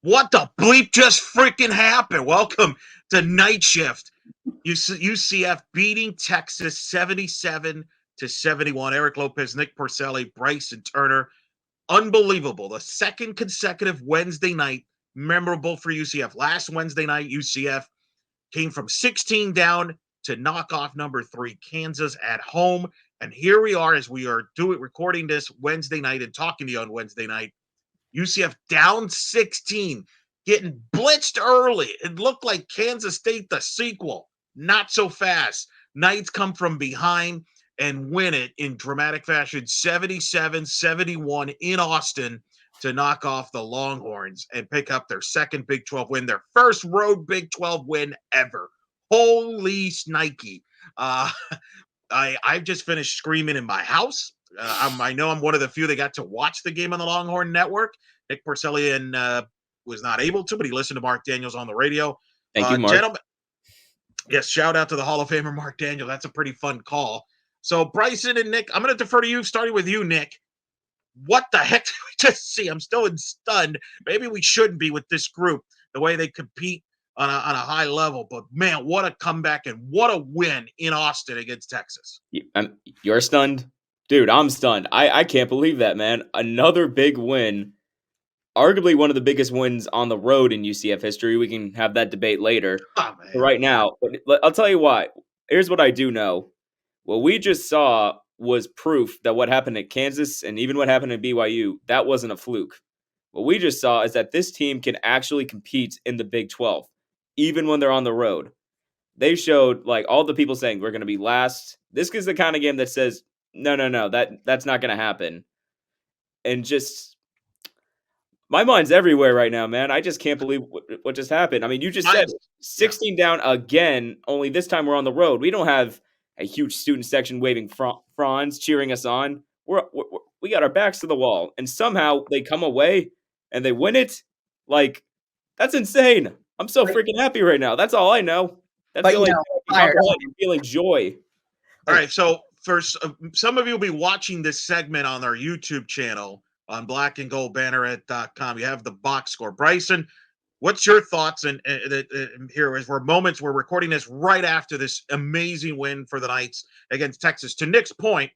What the bleep just freaking happened? Welcome to Night Shift. UCF beating Texas 77-71. Eric Lopez, Nick Porcelli, Bryson Turner. Unbelievable. The second consecutive Wednesday night memorable for UCF. Last Wednesday night, UCF came from 16 down to knock off number 3 Kansas at home. And here we are as we are recording this Wednesday night and talking to you on Wednesday night. UCF down 16, getting blitzed early. It looked like Kansas State, the sequel. Not so fast. Knights come from behind and win it in dramatic fashion, 77-71 in Austin to knock off the Longhorns and pick up their second Big 12 win, their first road Big 12 win ever. Holy Nike. I've just finished screaming in my house. I know I'm one of the few that got to watch the game on the Longhorn Network. Nick Porcelli was not able to, but he listened to Mark Daniels on the radio. Thank you, Mark. Gentlemen, yes, shout out to the Hall of Famer Mark Daniels. That's a pretty fun call. So Bryson and Nick, I'm going to defer to you, starting with you, Nick. What the heck did we just see? I'm still stunned. Maybe we shouldn't be with this group, the way they compete on a high level. But, man, what a comeback and what a win in Austin against Texas. You're stunned? Dude, I'm stunned. I can't believe that, man. Another big win. Arguably one of the biggest wins on the road in UCF history. We can have that debate later. Oh, right now, I'll tell you why. Here's what I do know. What we just saw was proof that what happened at Kansas and even what happened at BYU, that wasn't a fluke. What we just saw is that this team can actually compete in the Big 12, even when they're on the road. They showed, like, all the people saying we're going to be last. This is the kind of game that says, no, that's not going to happen. And just, my mind's everywhere right now, man. I just can't believe what just happened. I mean, you just said 16 down again, only this time we're on the road. We don't have a huge student section waving fronds, cheering us on. We got our backs to the wall, and somehow they come away and they win it. Like, that's insane. I'm so freaking happy right now. That's all I know. That's the only thing I'm feeling joy. All right, so first, some of you will be watching this segment on our YouTube channel on Black and Gold Banneret.com. You have the box score. Bryson, what's your thoughts? And here is we're recording this right after this amazing win for the Knights against Texas. To Nick's point,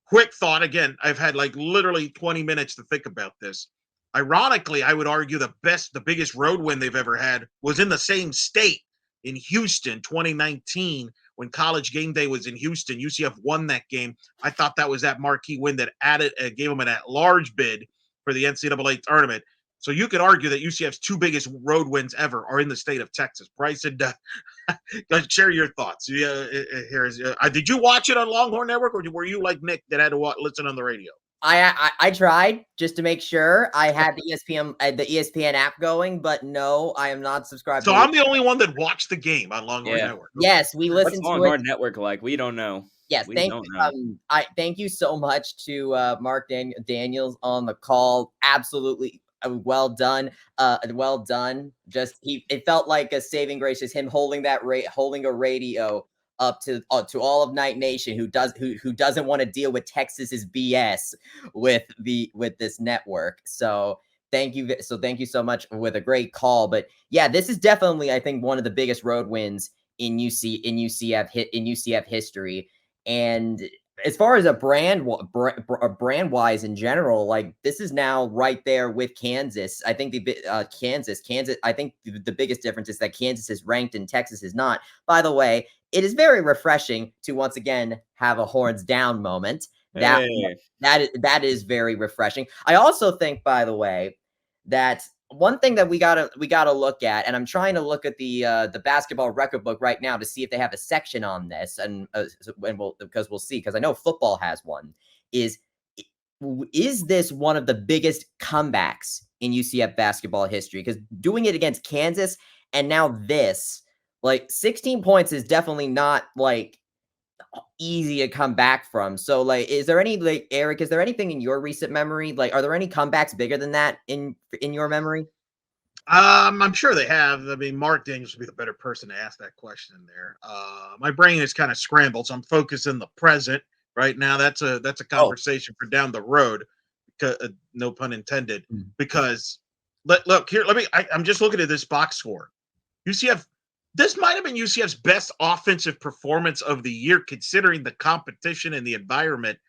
quick thought. Again, I've had like literally 20 minutes to think about this. Ironically, I would argue the biggest road win they've ever had was in the same state in Houston, 2019, when College Game Day was in Houston. UCF won that game. I thought that was that marquee win that gave them an at-large bid for the NCAA tournament. So you could argue that UCF's 2 biggest road wins ever are in the state of Texas. Bryson, share your thoughts. Did you watch it on Longhorn Network, or were you like Nick that had to listen on the radio? I tried just to make sure I had the ESPN app going, but no, I am not subscribed. So I'm the only one that watched the game on Longhorn Network. Okay. Yes, we listened to Longhorn Network like? We don't know. Yes, thank you so much to Mark Daniels on the call. Absolutely well done. It felt like a saving grace, just him holding a radio up to all of Knight Nation who doesn't want to deal with Texas's BS with this network. So thank you so much with a great call. But yeah, this is definitely, I think, one of the biggest road wins in UCF history. And as far as a brand wise in general, like, this is now right there with Kansas. I think Kansas. I think the biggest difference is that Kansas is ranked and Texas is not. By the way, it is very refreshing to once again have a horns down moment. That is very refreshing. I also think, by the way, that one thing that we gotta look at, and I'm trying to look at the basketball record book right now to see if they have a section on this, and we'll see, because I know football has one. Is this one of the biggest comebacks in UCF basketball history? Because doing it against Kansas and now this, like, 16 points is definitely not like easy to come back from. So, like, is there any, like, Eric, is there anything in your recent memory? Like, are there any comebacks bigger than that in your memory? I'm sure they have. I mean, Mark Daniels would be the better person to ask that question there. My brain is kind of scrambled, so I'm focused in the present right now. That's a conversation for down the road, because, no pun intended, because Look here. I'm just looking at this box score. UCF. This might have been UCF's best offensive performance of the year, considering the competition and the environment.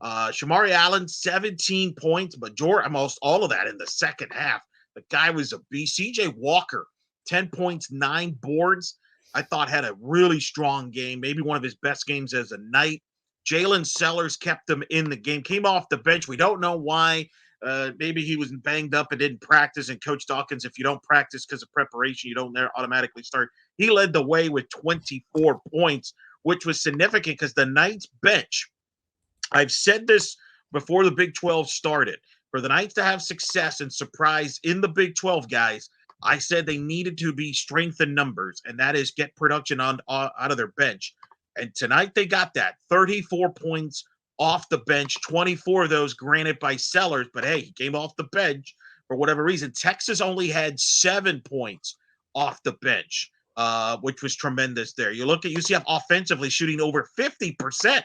Shamari Allen, 17 points, but almost all of that in the second half. The guy was a beast. CJ Walker, 10 points, 9 boards. I thought had a really strong game, maybe one of his best games as a Knight. Jalen Sellers kept him in the game, came off the bench. We don't know why. Maybe he was banged up and didn't practice. And Coach Dawkins, if you don't practice because of preparation, you don't automatically start. He led the way with 24 points, which was significant because the Knights bench, I've said this before the Big 12 started, for the Knights to have success and surprise in the Big 12, guys, I said they needed to be strength in numbers, and that is get production out of their bench. And tonight they got that. 34 points off the bench, 24 of those granted by Sellers, but hey, he came off the bench for whatever reason. Texas only had 7 points off the bench, which was tremendous there. You look at UCF offensively shooting over 50%.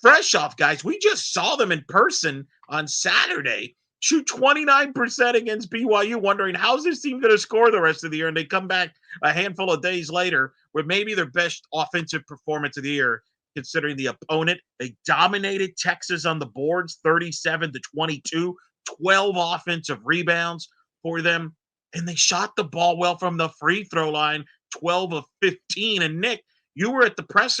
Fresh off, guys. We just saw them in person on Saturday shoot 29% against BYU, wondering how's this team going to score the rest of the year? And they come back a handful of days later with maybe their best offensive performance of the year, considering the opponent. They dominated Texas on the boards, 37-22, 12 offensive rebounds for them. And they shot the ball well from the free throw line, 12 of 15. And Nick, you were at the press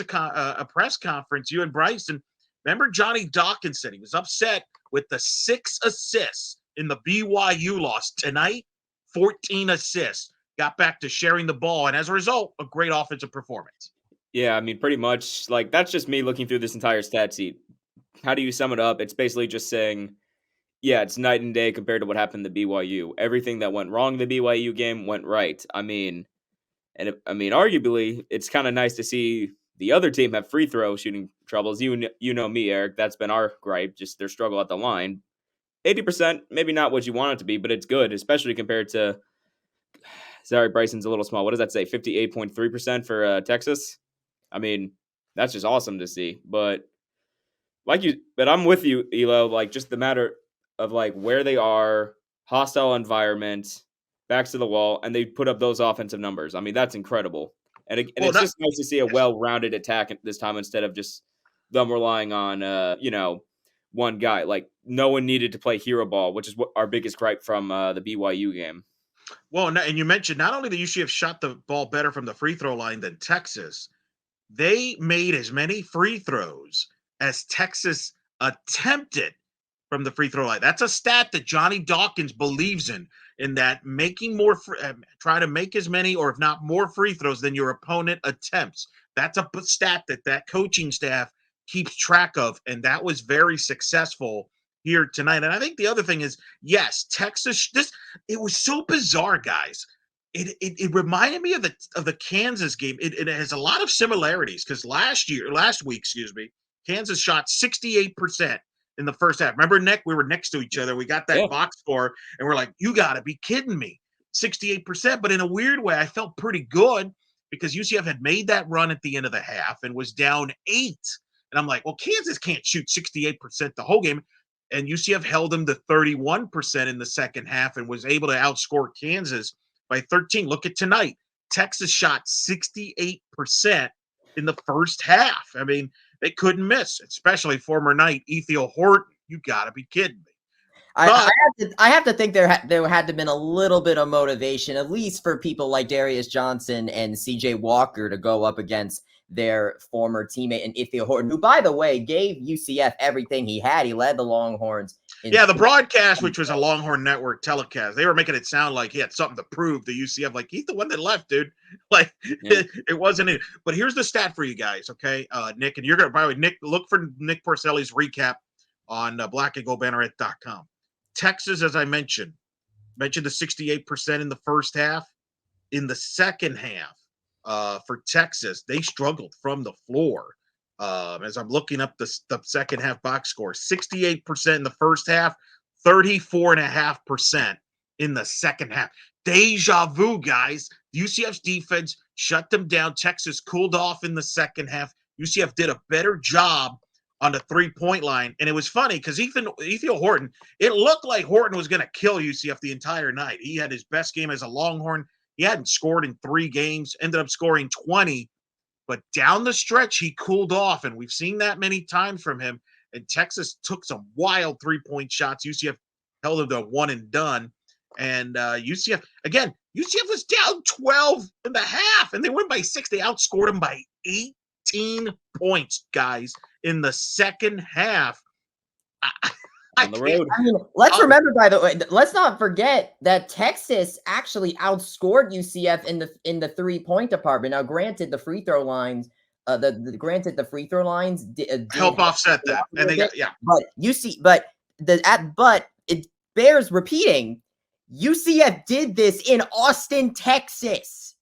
conference, you and Bryson. Remember Johnny Dawkins said he was upset with the 6 assists in the BYU loss tonight. 14 assists. Got back to sharing the ball, and as a result, a great offensive performance. Yeah, I mean, pretty much, like, that's just me looking through this entire stat sheet. How do you sum it up? It's basically just saying, yeah, it's night and day compared to what happened to BYU. Everything that went wrong in the BYU game went right. I mean, arguably, it's kind of nice to see the other team have free throw shooting troubles. You know me, Eric. That's been our gripe, just their struggle at the line. 80%, maybe not what you want it to be, but it's good, especially compared to, sorry, Bryson's a little small. What does that say? 58.3% for Texas? I mean, that's just awesome to see. But I'm with you, Elo. Like, just the matter of like where they are, hostile environment, backs to the wall, and they put up those offensive numbers. I mean, that's incredible. And it's just nice to see a well-rounded attack this time instead of just them relying on, one guy. Like, no one needed to play hero ball, which is what our biggest gripe from the BYU game. Well, and you mentioned not only the UCF shot the ball better from the free throw line than Texas, they made as many free throws as Texas attempted from the free throw line. That's a stat that Johnny Dawkins believes in that making more, try to make as many or if not more free throws than your opponent attempts. That's a stat that coaching staff keeps track of, and that was very successful here tonight. And I think the other thing is, yes, Texas, it was so bizarre, guys. It reminded me of the Kansas game. It has a lot of similarities because last week, Kansas shot 68% in the first half. Remember, Nick, we were next to each other. We got that box score, and we're like, you got to be kidding me. 68%. But in a weird way, I felt pretty good because UCF had made that run at the end of the half and was down 8. And I'm like, well, Kansas can't shoot 68% the whole game. And UCF held them to 31% in the second half and was able to outscore Kansas by 13. Look at tonight. Texas shot 68% in the first half. I mean, they couldn't miss, especially former Knight Ethiel Horton. You got to be kidding me. I have to think there had to have been a little bit of motivation, at least for people like Darius Johnson and CJ Walker to go up against their former teammate and Ethiel Horton, who, by the way, gave UCF everything he had. He led the Longhorns. Yeah, the broadcast, which was a Longhorn Network telecast, they were making it sound like he had something to prove to UCF. Like, he's the one that left, dude. Like, it wasn't it. But here's the stat for you guys, okay? Nick, and you're going to, by the way, Nick, look for Nick Porcelli's recap on blackandgoldbanneret.com. Texas, as I mentioned the 68% in the first half. In the second half, for Texas, they struggled from the floor. As I'm looking up the second half box score, 68% in the first half, 34.5% in the second half. Deja vu, guys. UCF's defense shut them down. Texas cooled off in the second half. UCF did a better job on the 3-point line. And it was funny because Ethiel Horton, it looked like Horton was going to kill UCF the entire night. He had his best game as a Longhorn. He hadn't scored in 3 games, ended up scoring 20. But down the stretch, he cooled off, and we've seen that many times from him. And Texas took some wild 3-point shots. UCF held them to a one and done. And UCF was down 12 in the half, and they went by 6. They outscored them by 18 points, guys, in the second half. On the road. I mean, let's remember, by the way, let's not forget that Texas actually outscored UCF in the 3-point department. Now, granted, the free throw lines, the free throw lines did help offset that, and they got but it bears repeating. UCF did this in Austin, Texas,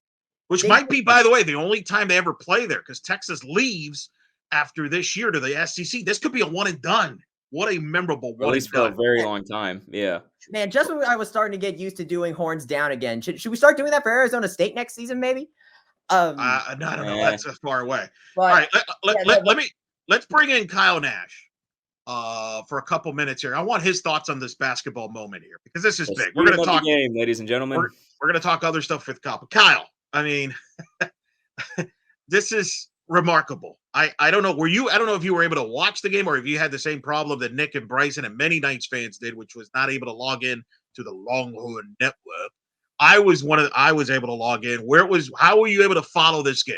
which might be, by the way, the only time they ever play there, because Texas leaves after this year to the SEC. This could be a one and done. What a memorable one. At least for a very long time. Yeah. Man, just when I was starting to get used to doing horns down again. Should we start doing that for Arizona State next season, maybe? No, I don't know. That's far away. But, all right, let's bring in Kyle Nash for a couple minutes here. I want his thoughts on this basketball moment here, because this is big. We're going to talk game, ladies and gentlemen. We're going to talk other stuff with Kyle. I mean, this is remarkable. I don't know. I don't know if you were able to watch the game or if you had the same problem that Nick and Bryson and many Knights fans did, which was not able to log in to the Longhorn Network. I was able to log in. How were you able to follow this game?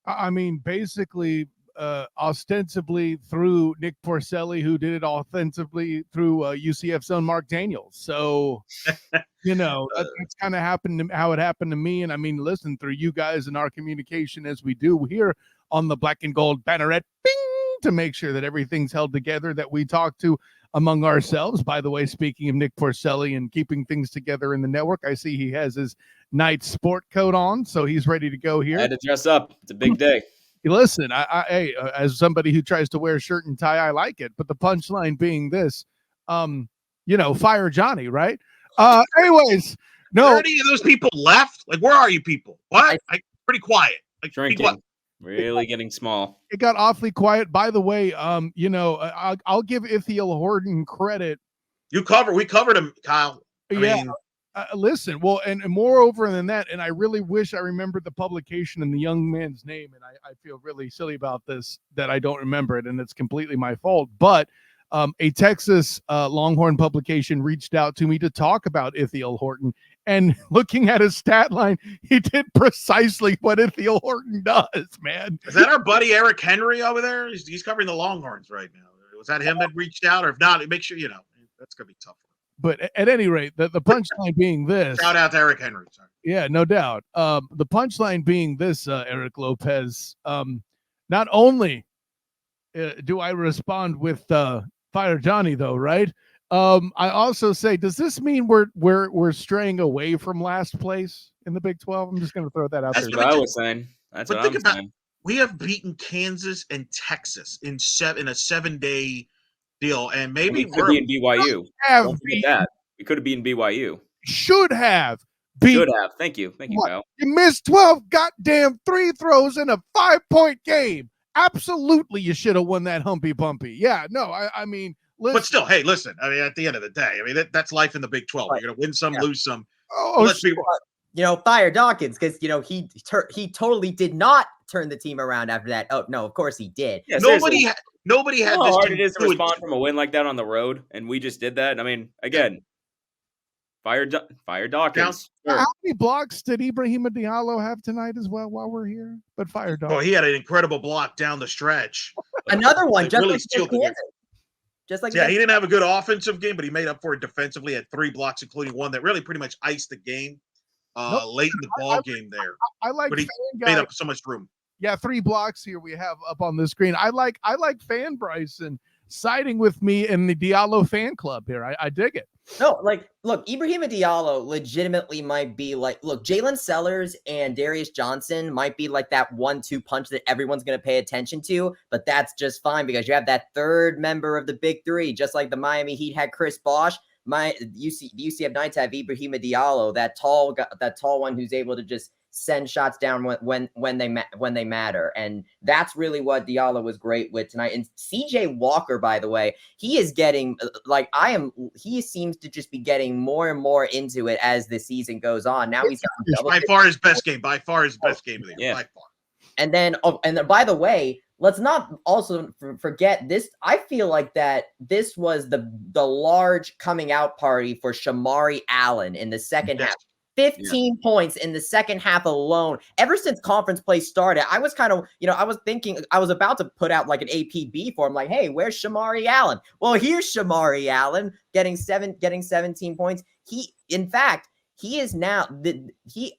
I mean, basically, ostensibly through Nick Porcelli, who did it offensively through UCF's own Mark Daniels. So, that's kind of how it happened to me. And I mean, listen, through you guys and our communication as we do here on the Black and Gold Banneret, bing, to make sure that everything's held together, that we talk to among ourselves. By the way, speaking of Nick Porcelli and keeping things together in the network, I see he has his Knights sport coat on, so he's ready to go here. I had to dress up. It's a big day. Listen, I as somebody who tries to wear shirt and tie, I like it. But the punchline being this, fire Johnny, right? Anyways, no. Are any of those people left? Like, where are you people? What? Pretty quiet. Like, drinking. Really getting small. It got awfully quiet. By the way, I'll give Ithiel Horton credit. We covered him, Kyle. I mean, listen, well, and moreover than that, and I really wish I remembered the publication and the young man's name, and I feel really silly about this, that I don't remember it, and it's completely my fault. But a Texas Longhorn publication reached out to me to talk about Ithiel Horton, and looking at his stat line, he did precisely what Ithiel Horton does, man. Is that our buddy Eric Henry over there? He's covering the Longhorns right now. Was that him that reached out? Or if not, make sure, that's going to be tough. But at any rate, the punchline being this. Shout out to Eric Henry. Sorry. Yeah, no doubt. The punchline being this, Eric Lopez, not only do I respond with Fire Johnny, though, right? I also say, does this mean we're straying away from last place in the Big 12? I'm just going to throw that out there. That's what I was saying. That's what I'm saying. We have beaten Kansas and Texas in a 7-day deal, and maybe we could be in BYU. We could have beaten BYU. Should have. Thank you, Kyle. You missed 12 goddamn 3 throws in a 5-point game. Absolutely, you should have won that humpy bumpy. Yeah, no, I mean. Listen. But still, hey, listen. I mean, at the end of the day, I mean that's life in the Big 12. You're going to win some, lose some. Let's be. Fire Dawkins, because he totally did not turn the team around after that. Oh no, of course he did. Yeah, nobody had. How hard it is to respond from a win like that on the road, and we just did that. I mean, again, fire Dawkins. How many blocks did Ibrahim Diallo have tonight as well while we're here? But fire Dawkins. Oh, he had an incredible block down the stretch. Another one, just really like he didn't have a good offensive game, but he made up for it defensively. Had 3 blocks, including one that really pretty much iced the game late in the ball game there. I like, but he made up so much room. Yeah, 3 blocks here we have up on the screen. I like fan Bryson siding with me in the Diallo fan club here. I dig it. No, look, Ibrahim Diallo legitimately might be Jalen Sellers and Darius Johnson might be like that 1-2 punch that everyone's going to pay attention to, but that's just fine because you have that third member of the Big 3, just like the Miami Heat had Chris Bosh. The UCF Knights have Ibrahim Diallo, that tall one who's able to just send shots down when they matter. And that's really what Diallo was great with tonight. And CJ Walker, by the way, he is getting he seems to just be getting more and more into it as the season goes on. Now he's got by far his best game of the year, by far. And then by the way, let's not also forget this. I feel like that this was the large coming out party for Shamari Allen in the second half. 15 points in the second half alone. Ever since conference play started, I was kind of, I was thinking, I was about to put out like an APB for him, like, hey, where's Shamari Allen? Well, here's Shamari Allen getting 17 points. In fact, he is now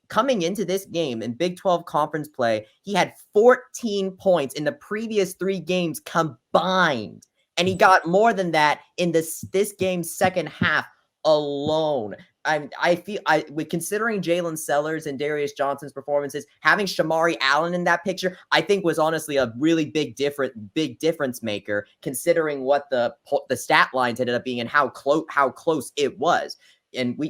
coming into this game in Big 12 conference play. He had 14 points in the previous 3 games combined, and he got more than that in this game's second half alone. I feel with considering Jalen Sellers and Darius Johnson's performances, having Shamari Allen in that picture, I think was honestly a really big difference maker, considering what the stat lines ended up being and how close it was. And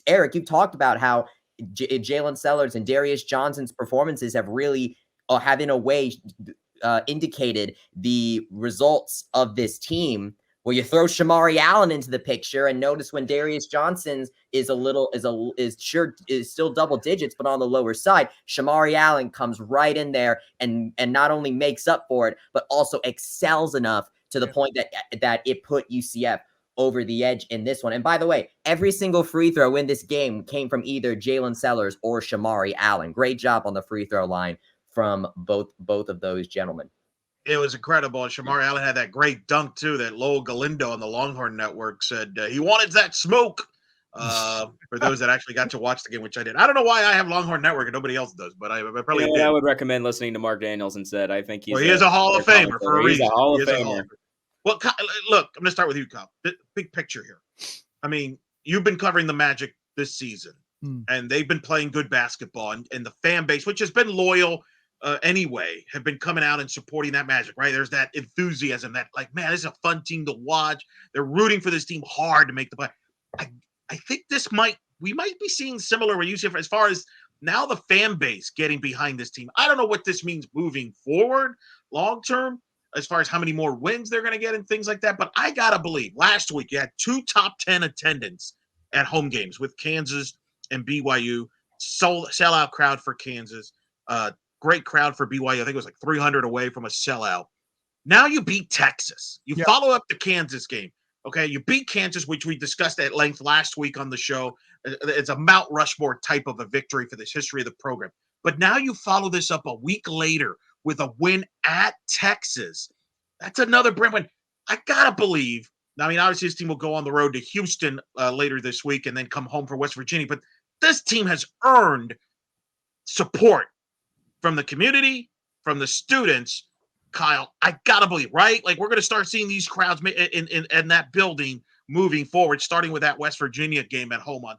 Eric, you've talked about how Jalen Sellers and Darius Johnson's performances have really, have in a way, indicated the results of this team. Well, you throw Shamari Allen into the picture, and notice when Darius Johnson's is still double digits, but on the lower side, Shamari Allen comes right in there and not only makes up for it, but also excels enough to the point that it put UCF over the edge in this one. And by the way, every single free throw in this game came from either Jalen Sellers or Shamari Allen. Great job on the free throw line from both of those gentlemen. It was incredible. And Shamari Allen had that great dunk, too, that Lowell Galindo on the Longhorn Network said he wanted that smoke. For those that actually got to watch the game, which I did. I don't know why I have Longhorn Network and nobody else does, but I probably did. I would recommend listening to Mark Daniels instead. I think he is a Hall of Famer for a reason. He's a Hall of Famer. Well, look, I'm going to start with you, Kyle. Big picture here. I mean, you've been covering the Magic this season, and they've been playing good basketball, and the fan base, which has been loyal anyway, have been coming out and supporting that Magic, right? There's that enthusiasm that, like, man, this is a fun team to watch. They're rooting for this team hard to make the play. I think we might be seeing similar with UCF as far as now the fan base getting behind this team. I don't know what this means moving forward long term, as far as how many more wins they're going to get and things like that. But I got to believe last week you had 2 top 10 attendance at home games with Kansas and BYU. Sellout crowd for Kansas. Great crowd for BYU. I think it was like 300 away from a sellout. Now you beat Texas. You follow up the Kansas game. Okay, you beat Kansas, which we discussed at length last week on the show. It's a Mount Rushmore type of a victory for this history of the program. But now you follow this up a week later with a win at Texas. That's another brand win. I got to believe. I mean, obviously, this team will go on the road to Houston later this week and then come home for West Virginia. But this team has earned support from the community, from the students. Kyle, I got to believe, right? Like, we're going to start seeing these crowds in that building moving forward, starting with that West Virginia game at home on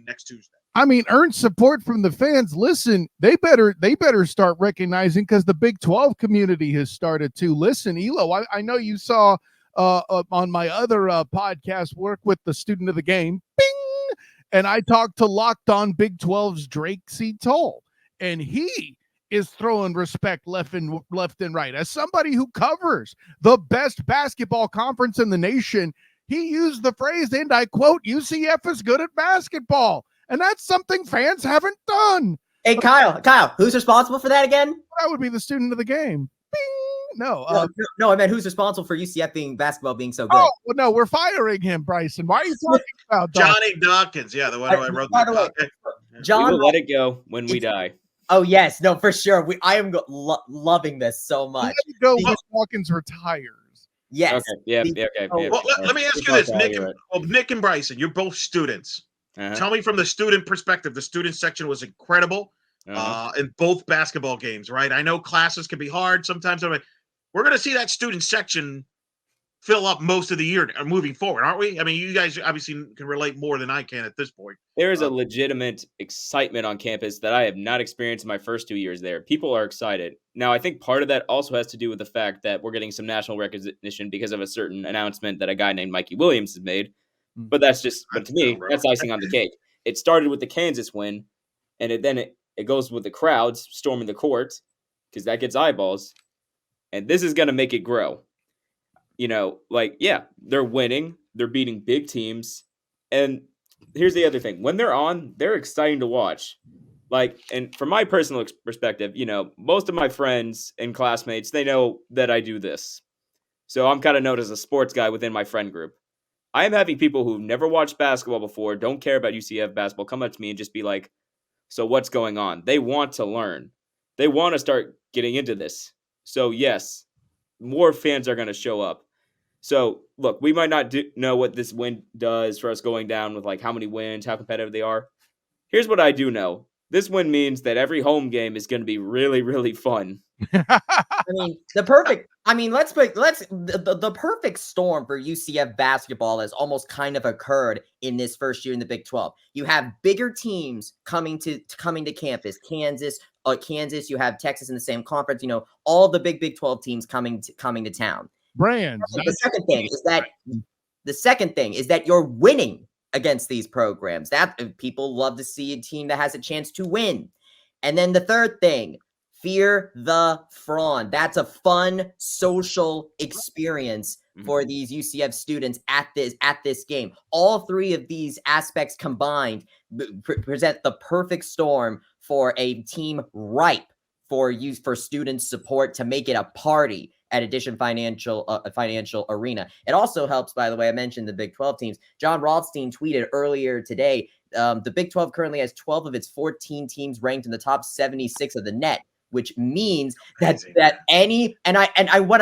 next Tuesday. I mean, earn support from the fans. Listen, they better start recognizing, because the Big 12 community has started to listen. Elo, I know you saw on my other podcast work with the student of the game, bing, and I talked to Locked On Big 12's Drake C. Toll, and he is throwing respect left and right. As somebody who covers the best basketball conference in the nation, he used the phrase, and I quote, UCF is good at basketball. And that's something fans haven't done. Hey, Kyle, who's responsible for that again? That would be the student of the game. Bing! No, I meant who's responsible for UCF basketball being so good? Oh, well, no, we're firing him, Bryson. Why are you talking about Johnny Dawkins? Yeah, the one who I wrote. By the way, John, we will let it go when we die. Oh yes, no, for sure. I am loving this so much. Let it go when Dawkins retires. Yes. Okay. Okay. Well, let me ask you this, Nick and Bryson. You're both students. Tell me from the student perspective. The student section was incredible in both basketball games, right? I know classes can be hard sometimes. We're going to see that student section fill up most of the year moving forward, aren't we? I mean, you guys obviously can relate more than I can at this point. There is a legitimate excitement on campus that I have not experienced in my first 2 years there. People are excited. Now, I think part of that also has to do with the fact that we're getting some national recognition because of a certain announcement that a guy named Mikey Williams has made. But to me, that's icing on the cake. It started with the Kansas win, and It goes with the crowds storming the court because that gets eyeballs. And this is going to make it grow. They're winning. They're beating big teams. And here's the other thing. When they're on, they're exciting to watch. And from my personal perspective, most of my friends and classmates, they know that I do this. So I'm kind of known as a sports guy within my friend group. I am having people who've never watched basketball before, don't care about UCF basketball, come up to me and just be like, so what's going on? They want to learn. They want to start getting into this. So yes, more fans are going to show up. So look, we might not know what this win does for us going down with how many wins, how competitive they are. Here's what I do know. This win means that every home game is going to be really, really fun. The perfect storm for UCF basketball has almost kind of occurred in this first year in the Big 12. You have bigger teams coming to campus. Kansas, you have Texas in the same conference, all the Big 12 teams coming to town. Brands. The second thing is that you're winning against these programs. That people love to see a team that has a chance to win. And then the third thing, fear the fraud. That's a fun social experience for these UCF students at this game. All three of these aspects combined present the perfect storm for a team ripe for student support to make it a party at Addition Financial Arena. It also helps, by the way, I mentioned the Big 12 teams. John Rothstein tweeted earlier today, the Big 12 currently has 12 of its 14 teams ranked in the top 76 of the net, which means when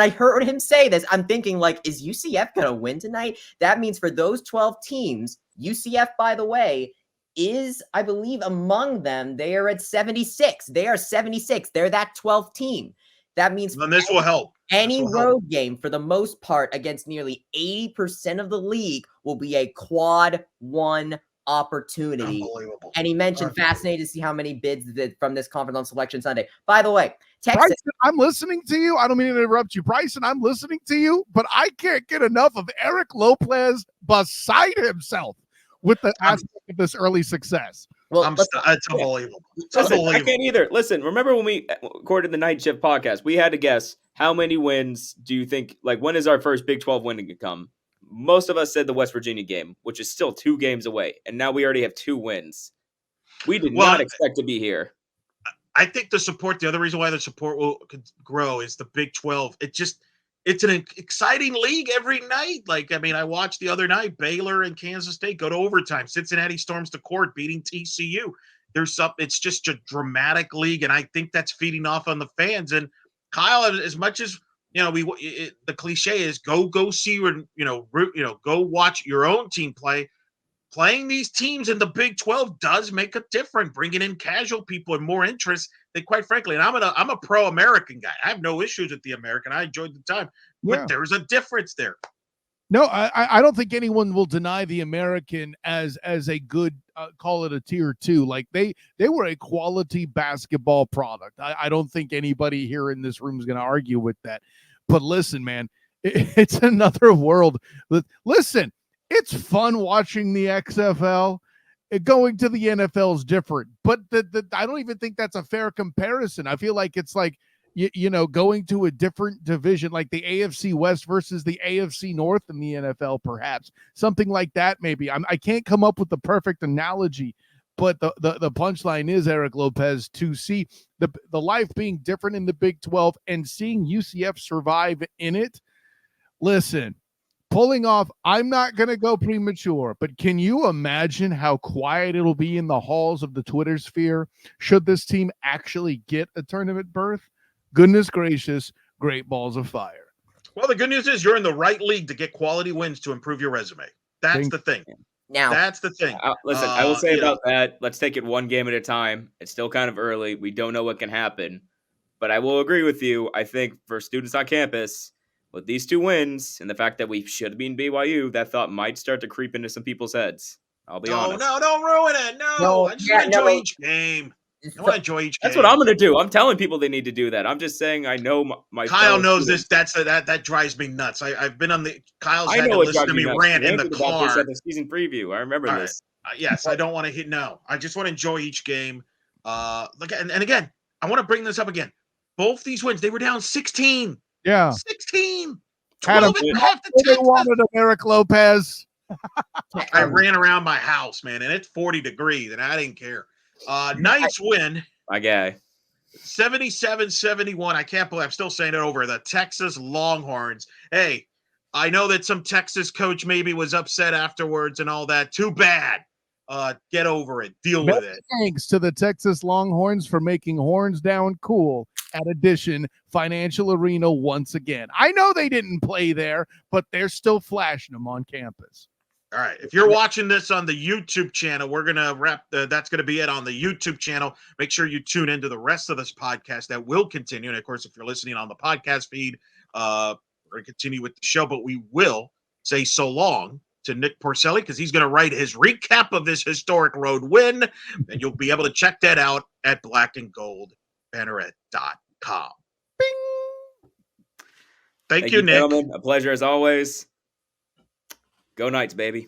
I heard him say this, I'm thinking is UCF going to win tonight? That means for those 12 teams, UCF, by the way, is, I believe, among them. They are at 76. They are 76. They're that 12th team. That means this will help. Any road game, for the most part, against nearly 80% of the league will be a quad one opportunity. Unbelievable. And he mentioned fascinated to see how many bids from this conference on Selection Sunday. By the way, Texas. Bryson, I'm listening to you. I don't mean to interrupt you. Bryson, I'm listening to you, but I can't get enough of Eric Lopez beside himself with the aspect of this early success. Well, it's unbelievable. It's unbelievable. I can't either. Listen, remember when we recorded the Night Shift podcast, we had to guess how many wins do you think, when is our first Big 12 win to come? Most of us said the West Virginia game, which is still 2 games away, and now we already have 2 wins. We did not expect to be here. I think the other reason why the support will grow is the Big 12. It's an exciting league every night. I watched the other night, Baylor and Kansas State go to overtime. Cincinnati storms the court, beating TCU. It's just a dramatic league, and I think that's feeding off on the fans. And Kyle, as much as the cliche is go see go watch your own team play. Playing these teams in the Big 12 does make a difference, bringing in casual people and more interest. That, quite frankly, and I'm a pro-American guy. I have no issues with the American. I enjoyed the time, but there's a difference there. No, I don't think anyone will deny the American as a good, call it a tier 2. They were a quality basketball product. I don't think anybody here in this room is going to argue with that. But listen, man, it's another world. Listen, it's fun watching the XFL. Going to the NFL is different, but I don't even think that's a fair comparison. I feel like it's going to a different division, like the AFC West versus the AFC North in the NFL, perhaps something like that. Maybe I can't come up with the perfect analogy, but the punchline is, Eric Lopez, to see the life being different in the Big 12 and seeing UCF survive in it. Listen, pulling off, I'm not going to go premature, but can you imagine how quiet it'll be in the halls of the Twitter sphere should this team actually get a tournament berth? Goodness gracious, great balls of fire. Well, the good news is you're in the right league to get quality wins to improve your resume. That's the thing. Now, that's the thing. Listen, I will say about that, let's take it one game at a time. It's still kind of early. We don't know what can happen. But I will agree with you. I think for students on campus, with these 2 wins and the fact that we should have been BYU, that thought might start to creep into some people's heads. I'll be honest. No, don't ruin it. No, I just want to enjoy each game. I want to enjoy each game. That's what I'm going to do. I'm telling people they need to do that. I'm just saying I know my Kyle knows this. That drives me nuts. I've been on the Kyle's had to listen to me rant in the car. At the season preview. I remember this. Yes, I don't want to hit. No, I just want to enjoy each game. And again, I want to bring this up again. Both these wins, they were down 16. Yeah. 16. Had 12 them at half the they Texas. wanted them, Eric Lopez. I ran around my house, man, and it's 40 degrees, and I didn't care. Knights win. My guy. 77-71. I can't believe I'm still saying it over. The Texas Longhorns. Hey, I know that some Texas coach maybe was upset afterwards and all that. Too bad. Get over it. Deal with it. Thanks to the Texas Longhorns for making Horns Down cool at Edition Financial Arena once again. I know they didn't play there, but they're still flashing them on campus. All right. If you're watching this on the YouTube channel, we're going to wrap. That's going to be it on the YouTube channel. Make sure you tune into the rest of this podcast that will continue. And of course, if you're listening on the podcast feed, we're going to continue with the show, but we will say so long to Nick Porcelli because he's going to write his recap of this historic road win. And you'll be able to check that out at blackandgoldbanneret.com. Thank you, Nick. Gentlemen. A pleasure as always. Go Knights, baby.